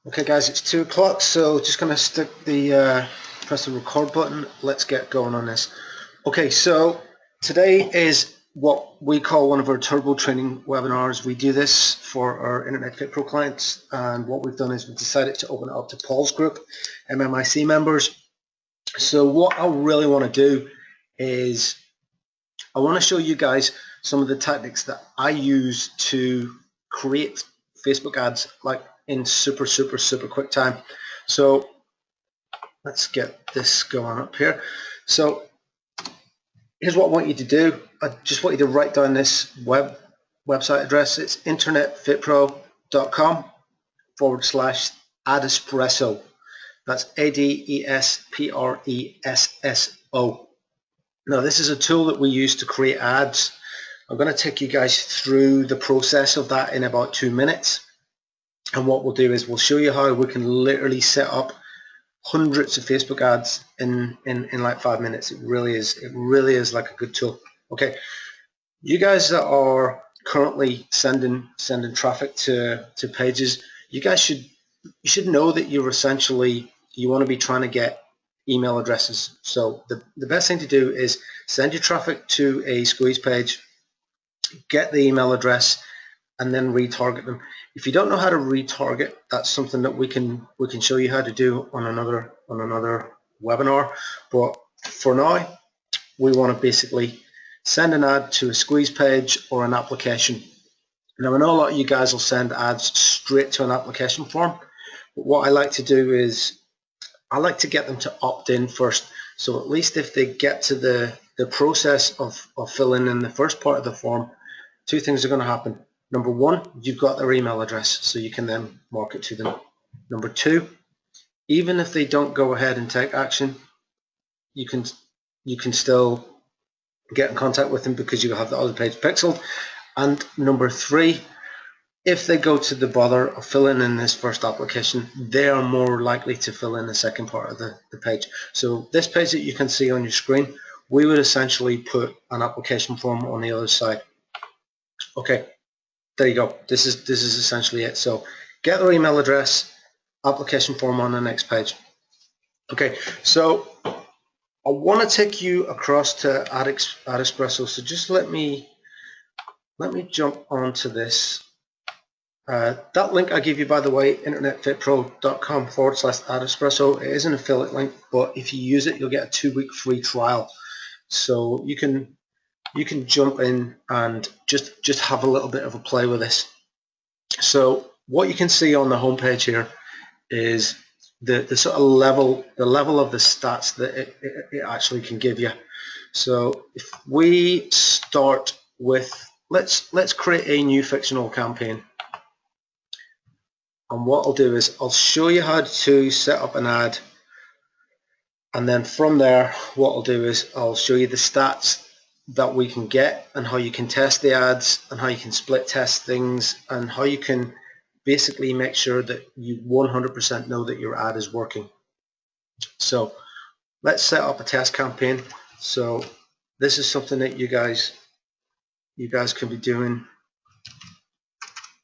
Okay guys, it's 2 o'clock, so just gonna press the record button. Let's get going on this. Okay, so today is what we call one of our turbo training webinars. We do this for our Internet Fit Pro clients, and what we've done is we've decided to open it up to Paul's group, MMIC members. So what I really want to do is I want to show you guys some of the tactics that I use to create Facebook ads like in super quick time. So let's get this going up here. So here's what I want you to do. I just want you to write down this website address. It's internetfitpro.com/Adespresso. That's ADESPRESSO. Now this is a tool that we use to create ads. I'm going to take you guys through the process of that in about 2 minutes. And what we'll do is we'll show you how we can literally set up hundreds of Facebook ads in like 5 minutes. It really is like a good tool. Okay, you guys that are currently sending traffic to pages, you guys should know that you want to be trying to get email addresses. So the best thing to do is send your traffic to a squeeze page, get the email address, and then retarget them. If you don't know how to retarget, that's something that we can show you how to do on another webinar. But for now, we want to basically send an ad to a squeeze page or an application. Now I know a lot of you guys will send ads straight to an application form, but what I like to do is I like to get them to opt in first. So at least if they get to the process of filling in the first part of the form, two things are going to happen. Number one, you've got their email address, so you can then market to them. Number two, even if they don't go ahead and take action, you can still get in contact with them because you have the other page pixeled. And number three, if they go to the bother of filling in this first application, they are more likely to fill in the second part of the page. So this page that you can see on your screen, we would essentially put an application form on the other side. Okay, there you go. This is essentially it. So get their email address, application form on the next page. Okay, so I want to take you across to Adespresso. So just let me jump onto this. That link I give you, by the way, internetfitpro.com/Adespresso. It is an affiliate link, but if you use it, you'll get a 2-week free trial. So you can jump in and just have a little bit of a play with this. So what you can see on the homepage here is the sort of level of the stats that it actually can give you. So if we start with let's create a new fictional campaign. And what I'll do is I'll show you how to set up an ad, and then from there what I'll do is I'll show you the stats that we can get and how you can test the ads and how you can split test things and how you can basically make sure that you 100% know that your ad is working. So let's set up a test campaign. So this is something that you guys can be doing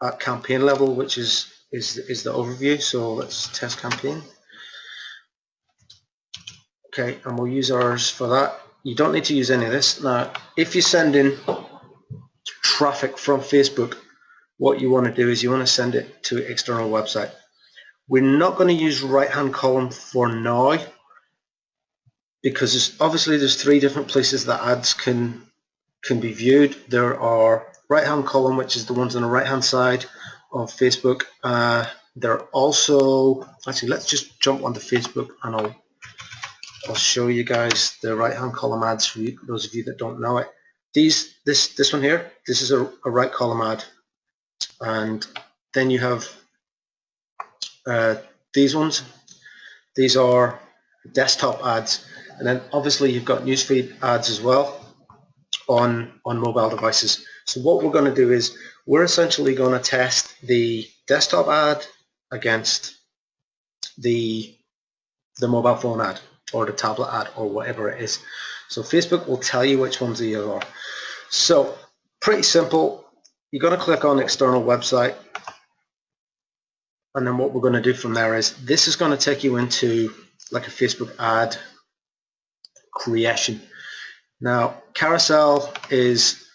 at campaign level, which is the overview. So let's test campaign. Okay, and we'll use ours for that. You don't need to use any of this. Now, if you send in traffic from Facebook, what you want to do is you want to send it to an external website. We're not going to use right-hand column for now because obviously there's 3 different places that ads can be viewed. There are right-hand column, which is the ones on the right-hand side of Facebook. There are also, actually, let's just jump onto Facebook and I'll show you guys the right-hand column ads for you, those of you that don't know it. This one here, this is a right column ad, and then you have these ones. These are desktop ads, and then obviously you've got newsfeed ads as well on mobile devices. So what we're going to do is we're essentially going to test the desktop ad against the mobile phone ad or the tablet ad or whatever it is. So Facebook will tell you which ones these are. So pretty simple. You're going to click on external website. And then what we're going to do from there is this is going to take you into like a Facebook ad creation. Now, carousel is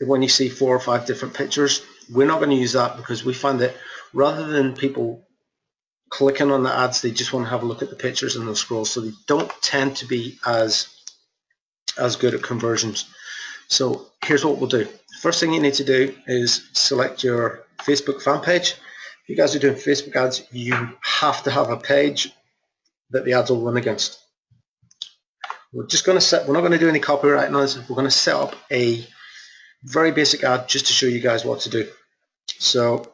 when you see 4 or 5 different pictures. We're not going to use that because we find that rather than people clicking on the ads, they just want to have a look at the pictures and they'll scroll, so they don't tend to be as good at conversions. So here's what we'll do. First thing you need to do is select your Facebook fan page. If you guys are doing Facebook ads, you have to have a page that the ads will run against. We're just going to set, we're not going to do any copyright noise. We're going to set up a very basic ad just to show you guys what to do. So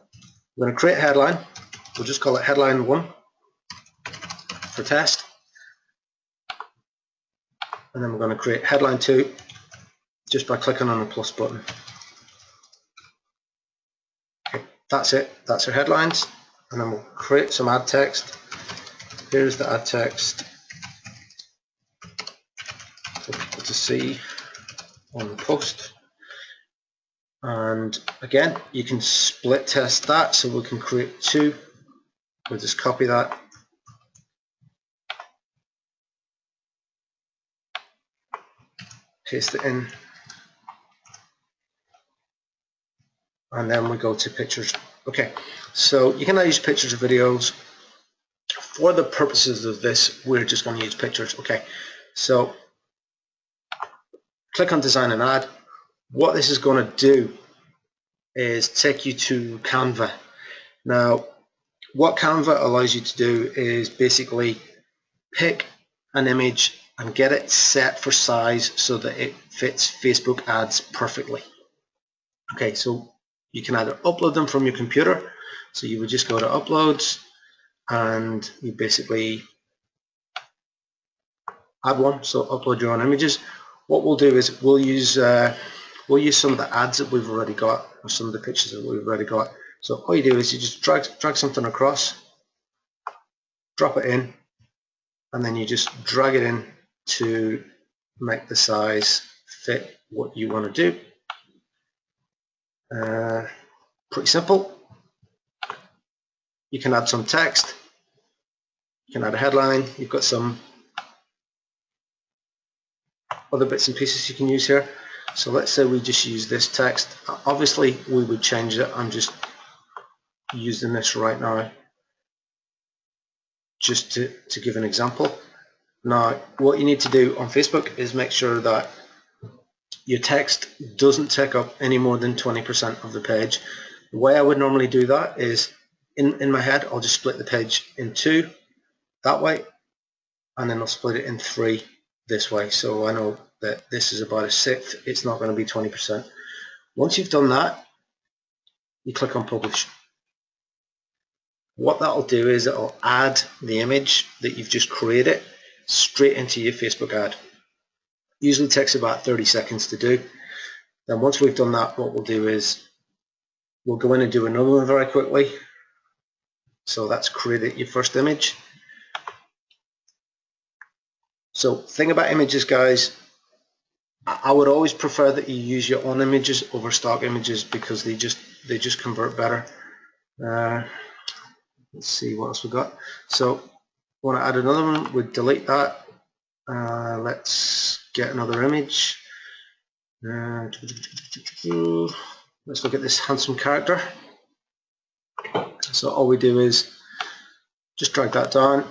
we're going to create a headline. We'll just call it headline 1 for test. And then we're going to create headline 2 just by clicking on the plus button. Okay, that's it. That's our headlines. And then we'll create some ad text. Here's the ad text for people to see on the post. And again, you can split test that, so we can create 2. We'll just copy that. Paste it in. And then we go to pictures. Okay, so you can now use pictures or videos. For the purposes of this, we're just going to use pictures. Okay, so click on design an ad. What this is going to do is take you to Canva. Now, what Canva allows you to do is basically pick an image and get it set for size so that it fits Facebook ads perfectly. Okay, so you can either upload them from your computer, so you would just go to uploads and you basically add one, so upload your own images. What we'll do is we'll use some of the ads that we've already got, or some of the pictures that we've already got. So all you do is you just drag something across, drop it in, and then you just drag it in to make the size fit what you want to do. Pretty simple. You can add some text, you can add a headline, you've got some other bits and pieces you can use here. So let's say we just use this text. Obviously we would change it. I'm just using this right now just to give an example. Now what you need to do on Facebook is make sure that your text doesn't take up any more than 20% of the page. The way I would normally do that is in my head I'll just split the page in 2 that way, and then I'll split it in 3 this way, so I know that this is about 1/6. It's not going to be 20%. Once you've done that, you click on publish. What that'll do is it'll add the image that you've just created straight into your Facebook ad. Usually takes about 30 seconds to do. Then once we've done that, what we'll do is we'll go in and do another one very quickly. So that's created your first image. So thing about images, guys, I would always prefer that you use your own images over stock images because they just convert better. Let's see what else we got. So want to add another one, we'd delete that. Let's get another image. Let's look at this handsome character. So all we do is just drag that down,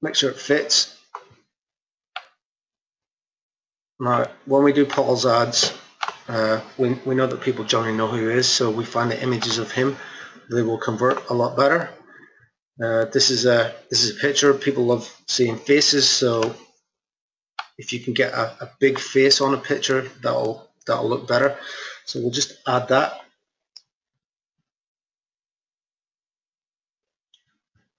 make sure it fits. Now when we do Paul's ads, we know that people generally know who he is, so we find the images of him, they will convert a lot better. This is a picture. People love seeing faces, so if you can get a big face on a picture, that'll look better. So we'll just add that.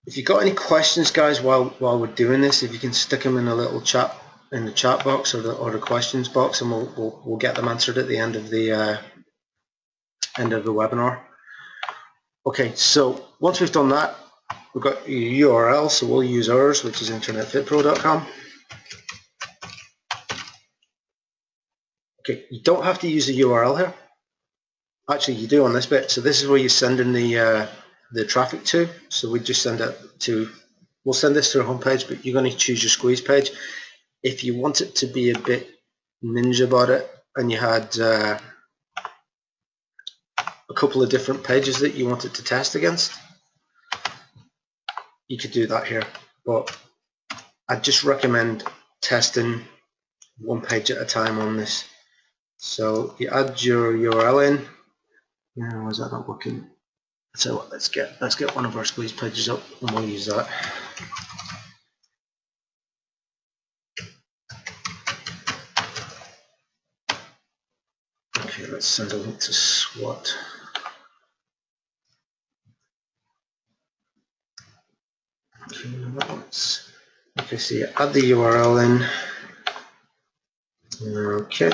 If you've got any questions, guys, while we're doing this, if you can stick them in a little chat in the chat box or the questions box, and we'll get them answered at the end of the webinar. Okay, so once we've done that, we've got a URL, so we'll use ours, which is internetfitpro.com. Okay, you don't have to use a URL here. Actually, you do on this bit. So this is where you send in the the traffic to. So we just send it to, we'll send this to a home page, but you're going to choose your squeeze page. If you want it to be a bit ninja about it, and you had a couple of different pages that you wanted to test against, you could do that here. But I just recommend testing one page at a time on this. So you add your URL in. Why is that not working? So what, let's get one of our squeeze pages up and we'll use that. Okay, let's send a link to SWOT. Okay, so you add the URL in. Okay,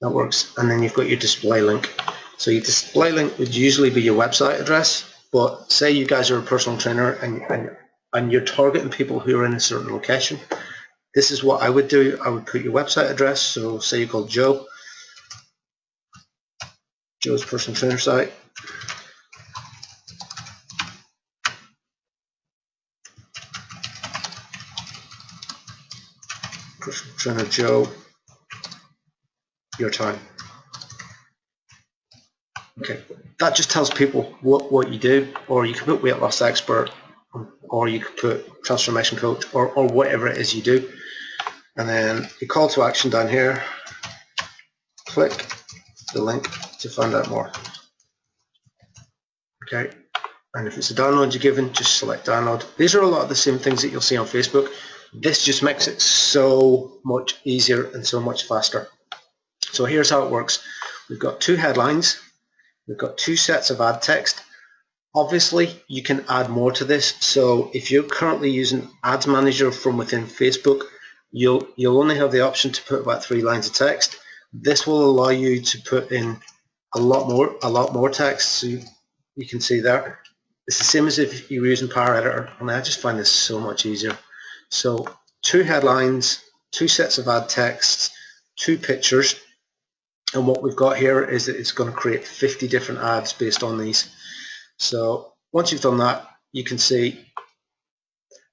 that works. And then you've got your display link. So your display link would usually be your website address, but say you guys are a personal trainer and you're targeting people who are in a certain location. This is what I would do. I would put your website address. So say you're called Joe. Joe's personal trainer site. Personal trainer Joe, your time. Okay, that just tells people what you do, or you can put weight loss expert, or you could put transformation coach, or whatever it is you do. And then the call to action down here, click the link to find out more. Okay, and if it's a download you're given, just select download. These are a lot of the same things that you'll see on Facebook. This just makes it so much easier and so much faster. So here's how it works. We've got two headlines. We've got two sets of ad text. Obviously, you can add more to this. So if you're currently using Ads Manager from within Facebook, you'll only have the option to put about 3 lines of text. This will allow you to put in a lot more text. So you can see there. It's the same as if you were using Power Editor, and I just find this so much easier. So 2 headlines, 2 sets of ad texts, 2 pictures. And what we've got here is that it's going to create 50 different ads based on these. So once you've done that, you can see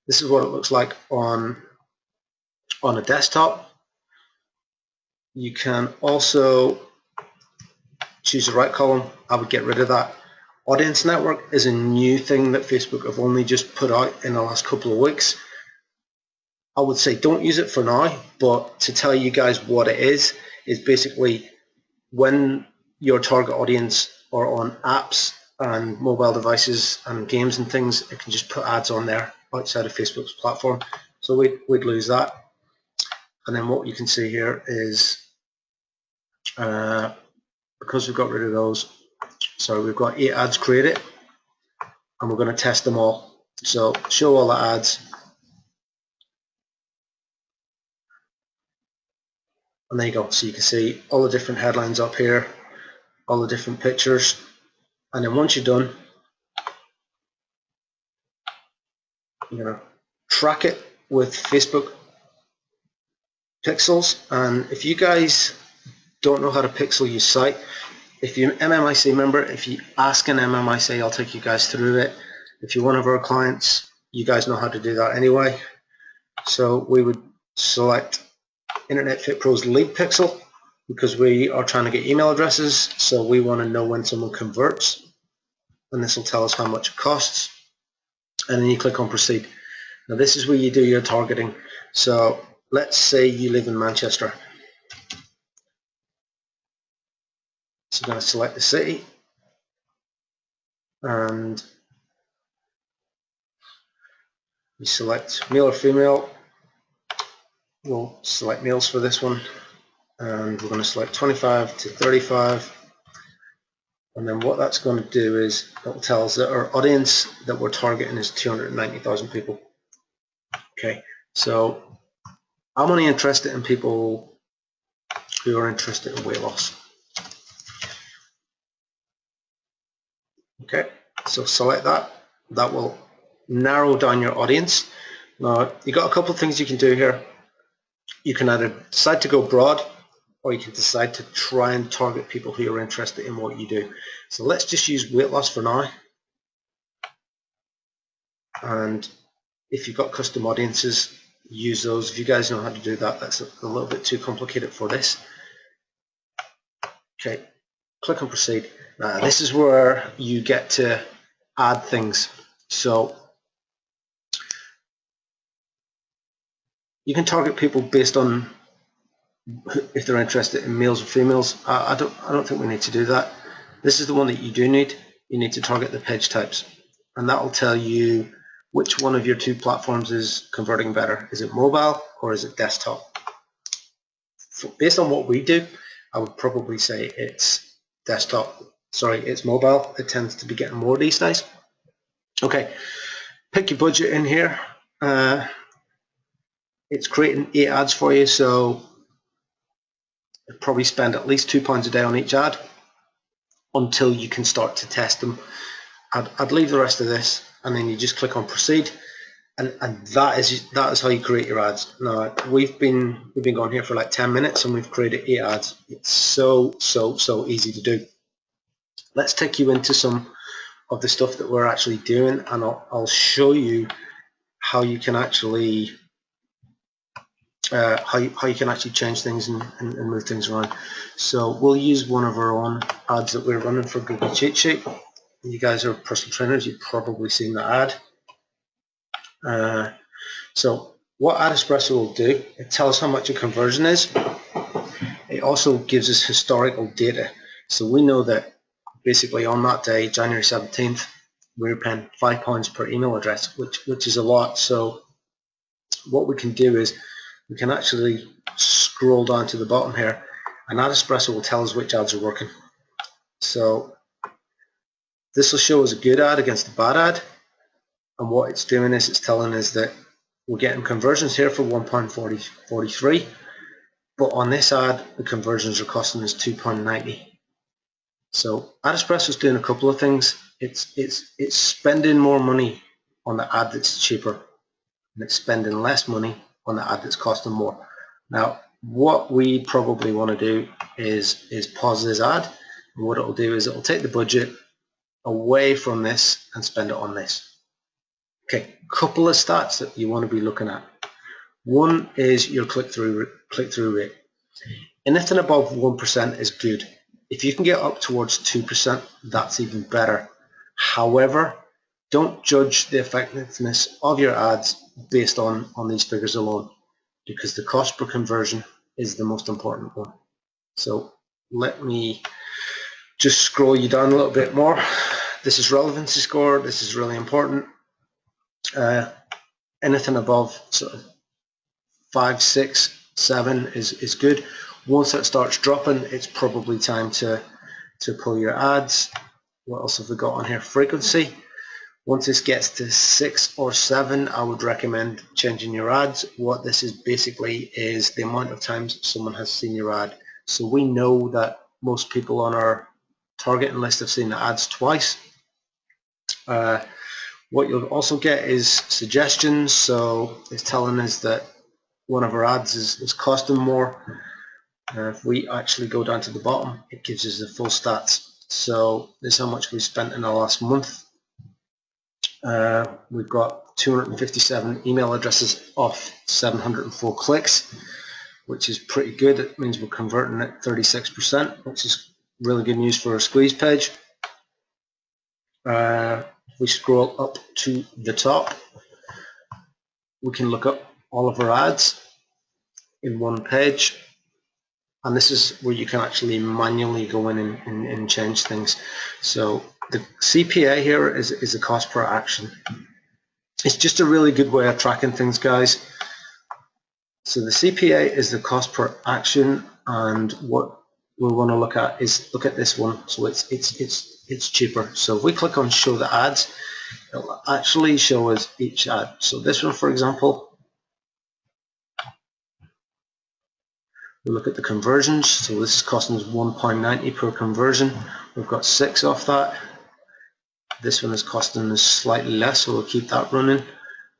this is what it looks like on a desktop. You can also choose the right column. I would get rid of that. Audience network is a new thing that Facebook have only just put out in the last couple of weeks. I would say don't use it for now, but to tell you guys what it is basically when your target audience are on apps and mobile devices and games and things, it can just put ads on there outside of Facebook's platform. So we'd lose that. And then what you can see here is because we've got rid of those, so we've got 8 ads created and we're going to test them all. So show all the ads. And there you go. So you can see all the different headlines up here, all the different pictures. And then once you're done, you're going to track it with Facebook pixels. And if you guys don't know how to pixel your site, if you're an MMIC member, if you ask an MMIC, I'll take you guys through it. If you're one of our clients, you guys know how to do that anyway. So we would select Internet Fit Pro's lead pixel because we are trying to get email addresses. So we want to know when someone converts, and this will tell us how much it costs. And then you click on proceed. Now this is where you do your targeting. So let's say you live in Manchester. So I'm going to select the city and you select male or female. We'll select males for this one, and we're going to select 25 to 35. And then what that's going to do is it will tell us that our audience that we're targeting is 290,000 people. Okay, so I'm only interested in people who are interested in weight loss. Okay, so select that. That will narrow down your audience. Now, you've got a couple of things you can do here. You can either decide to go broad, or you can decide to try and target people who are interested in what you do. So let's just use weight loss for now. and if you've got custom audiences, use those. If you guys know how to do that, that's a little bit too complicated for this. Okay, click on proceed. Now this is where you get to add things. So you can target people based on if they're interested in males or females. I don't think we need to do that. This is the one that you do need. You need to target the page types, and that will tell you which one of your two platforms is converting better. Is it mobile or is it desktop? Based on what we do, I would probably say it's desktop. Sorry, it's mobile. It tends to be getting more these days. Okay, pick your budget in here. It's creating 8 ads for you, so you'll probably spend at least £2 a day on each ad until you can start to test them. I'd leave the rest of this, and then you just click on proceed, and that is how you create your ads. Now we've been going here for like 10 minutes and we've created 8 ads. It's so easy to do. Let's take you into some of the stuff that we're actually doing, and I'll show you how you can actually how you can actually change things and move things around. So we'll use one of our own ads that we're running for Google Cheat Sheet. You guys are personal trainers, you've probably seen the ad. So what Adespresso will do, it tells how much a conversion is. It also gives us historical data. So we know that basically on that day, January 17th, we were paying £5 per email address, which is a lot. So what we can do is we can actually scroll down to the bottom here, and Adespresso will tell us which ads are working. So this will show us a good ad against a bad ad, and what it's doing is it's telling us that we're getting conversions here for £1.43, but on this ad the conversions are costing us £2.90. So Adespresso is doing a couple of things. It's spending more money on the ad that's cheaper, and it's spending less money on the ad that's costing more. Now what we probably want to do is pause this ad, and what it'll do is it'll take the budget away from this and spend it on this. Okay, couple of stats that you want to be looking at. One is your click-through rate. Anything above 1% is good. If you can get up towards 2%, that's even better. However, don't judge the effectiveness of your ads based on these figures alone, because the cost per conversion is the most important one. So let me just scroll you down a little bit more. This is relevancy score. This is really important. Anything above sort of 5, 6, 7 is good. Once it starts dropping, it's probably time to pull your ads. What else have we got on here? Frequency. Once this gets to 6 or 7, I would recommend changing your ads. What this is basically is the amount of times someone has seen your ad. So we know that most people on our targeting list have seen the ads twice. What you'll also get is suggestions. So it's telling us that one of our ads is costing more. If we actually go down to the bottom, it gives us the full stats. So this is how much we spent in the last month. We've got 257 email addresses off 704 clicks, which is pretty good. It means we're converting at 36%, which is really good news for a squeeze page. If we scroll up to the top, we can look up all of our ads in one page, and this is where you can actually manually go in and change things. So the CPA here is the cost per action. It's just a really good way of tracking things, guys. So the CPA is the cost per action, and what we want to look at this one. So it's cheaper. So if we click on show the ads, it'll actually show us each ad. So this one, for example, we look at the conversions. So this is costing us £1.90 per conversion. We've got 6 off that. This one is costing us slightly less, so we'll keep that running.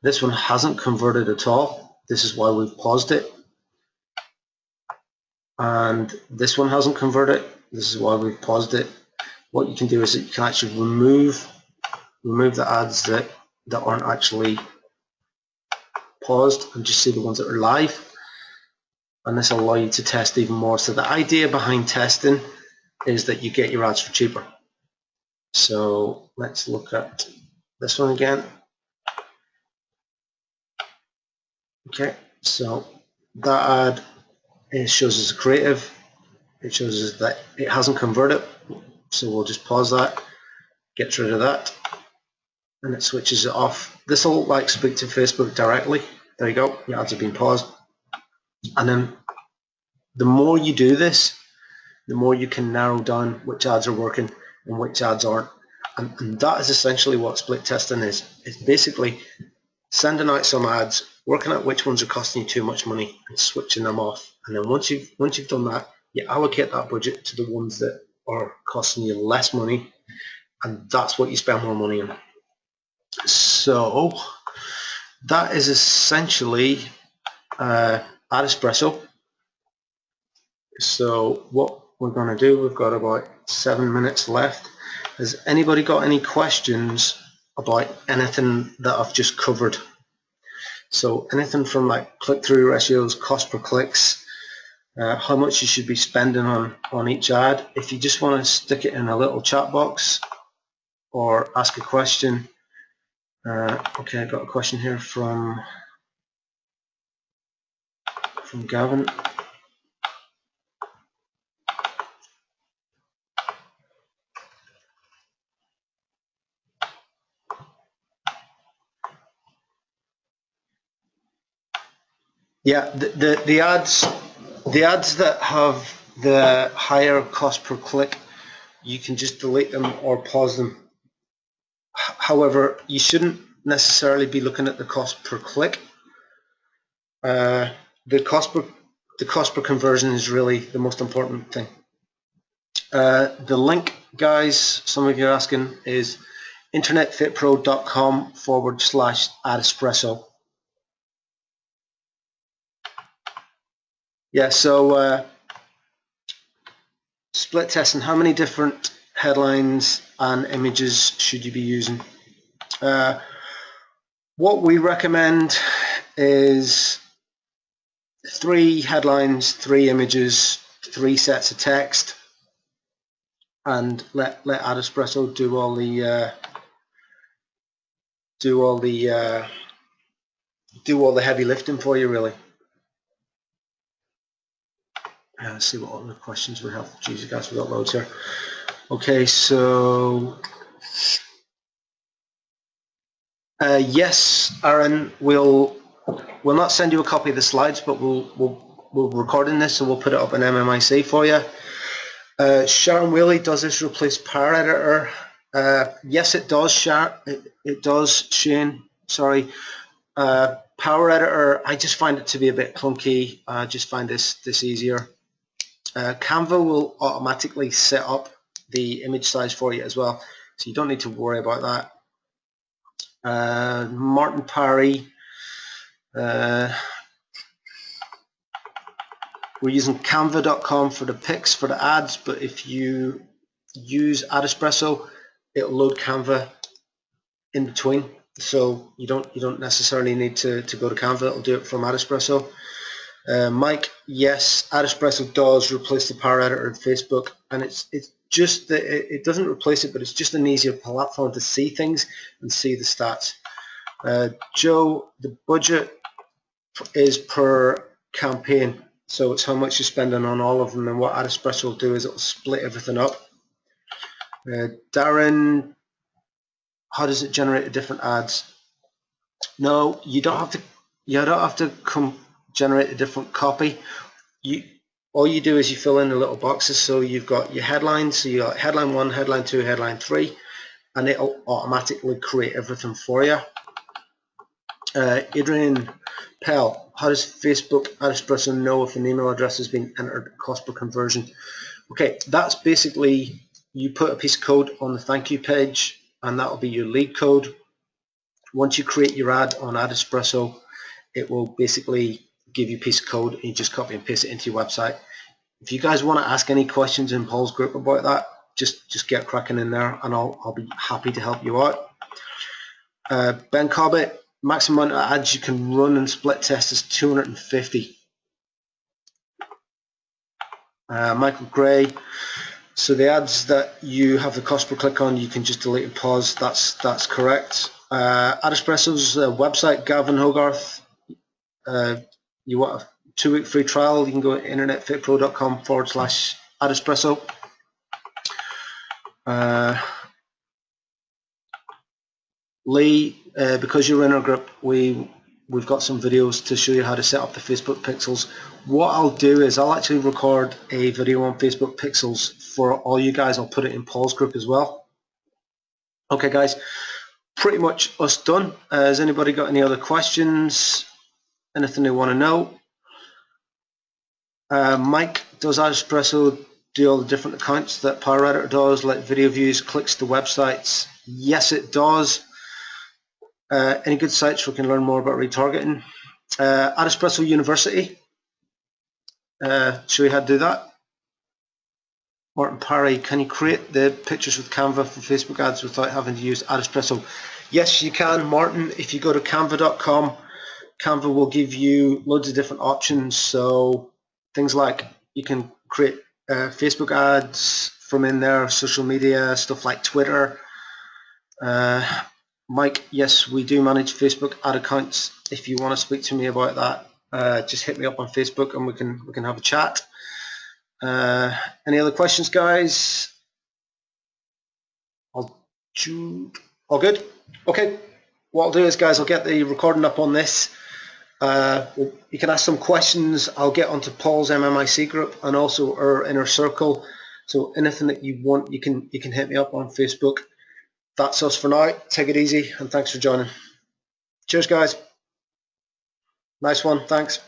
This one hasn't converted at all. This is why we've paused it. And this one hasn't converted. This is why we've paused it. What you can do is that you can actually remove the ads that that aren't actually paused and just see the ones that are live, and this will allow you to test even more. So the idea behind testing is that you get your ads for cheaper. So let's look at this one again. Okay, so that ad shows as a creative. It shows us that it hasn't converted, so we'll just pause that, get rid of that, and it switches it off. This will like speak to Facebook directly. There you go, your ads have been paused. And then the more you do this, the more you can narrow down which ads are working and which ads aren't. And that is essentially what split testing is. It's basically sending out some ads, working out which ones are costing you too much money and switching them off. And then once you've done that, you allocate that budget to the ones that are costing you less money, and that's what you spend more money on. So that is essentially Adespresso. So what we're going to do, we've got about 7 minutes left. Has anybody got any questions about anything that I've just covered? So anything from like click-through ratios, cost per clicks, how much you should be spending on each ad. If you just want to stick it in a little chat box or ask a question. Okay, I got a question here from Gavin. Yeah, the ads that have the higher cost per click, you can just delete them or pause them. However, you shouldn't necessarily be looking at the cost per click. The cost per conversion is really the most important thing. The link, guys, some of you are asking, is internetfitpro.com/Adespresso. Yeah, so split testing, how many different headlines and images should you be using? What we recommend is 3 headlines, 3 images, 3 sets of text, and let Adespresso do all the heavy lifting for you, really. Let's see what other questions we have. Jeez, guys, we've got loads here. Okay, so yes, Aaron, we'll not send you a copy of the slides, but we'll record in this, so we'll put it up in MMIC for you. Sharon Whaley, does this replace Power Editor? Yes, it does, Sharon. It does, Shane. Sorry. Power Editor, I just find it to be a bit clunky. I just find this easier. Canva will automatically set up the image size for you as well, so you don't need to worry about that. Martin Parry, we're using canva.com for the pics for the ads, but if you use Adespresso, it'll load Canva in between, so you don't necessarily need to go to Canva. It'll do it from Adespresso. Mike, yes, Adespresso does replace the Power Editor in Facebook, and it's just that it doesn't replace it, but it's just an easier platform to see things and see the stats. Joe, the budget is per campaign, so it's how much you're spending on all of them, and what Adespresso will do is it'll split everything up. Darren, how does it generate the different ads? No, you don't have to. You don't have to generate a different copy. All you do is you fill in the little boxes. So you've got your headlines. So you got headline 1, headline 2, headline 3, and it'll automatically create everything for you. Adrian Pell, how does Facebook Adespresso know if an email address has been entered, cost per conversion? Okay, that's basically, you put a piece of code on the thank you page, and that will be your lead code. Once you create your ad on Adespresso, it will basically give you a piece of code, and you just copy and paste it into your website. If you guys want to ask any questions in Paul's group about that, just get cracking in there, and I'll be happy to help you out. Ben Cobbett, maximum amount of ads you can run and split test is 250. Michael Gray, so the ads that you have the cost per click on, you can just delete and pause. That's correct. Adespresso's website, Gavin Hogarth. You want a 2-week free trial? You can go to internetfitpro.com/Adespresso. Lee, because you're in our group, we've got some videos to show you how to set up the Facebook pixels. What I'll do is I'll actually record a video on Facebook pixels for all you guys. I'll put it in Paul's group as well. Okay guys, pretty much us done. Has anybody got any other questions? Anything they want to know? Mike, does Adespresso do all the different accounts that Power Editor does, like video views, clicks to websites? Yes, it does. Any good sites where we can learn more about retargeting? Adespresso University. Show you how to do that. Martin Parry, can you create the pictures with Canva for Facebook ads without having to use Adespresso? Yes, you can, Martin. If you go to canva.com, Canva will give you loads of different options. So things like you can create Facebook ads from in there, social media, stuff like Twitter. Mike, yes, we do manage Facebook ad accounts. If you want to speak to me about that, just hit me up on Facebook and we can have a chat. Any other questions, guys? All good? Okay. What I'll do is, guys, I'll get the recording up on this. You can ask some questions. I'll get onto Paul's MMIC group and also our inner circle. So anything that you want, you can hit me up on Facebook. That's us for now. Take it easy and thanks for joining. Cheers, guys. Nice one. Thanks.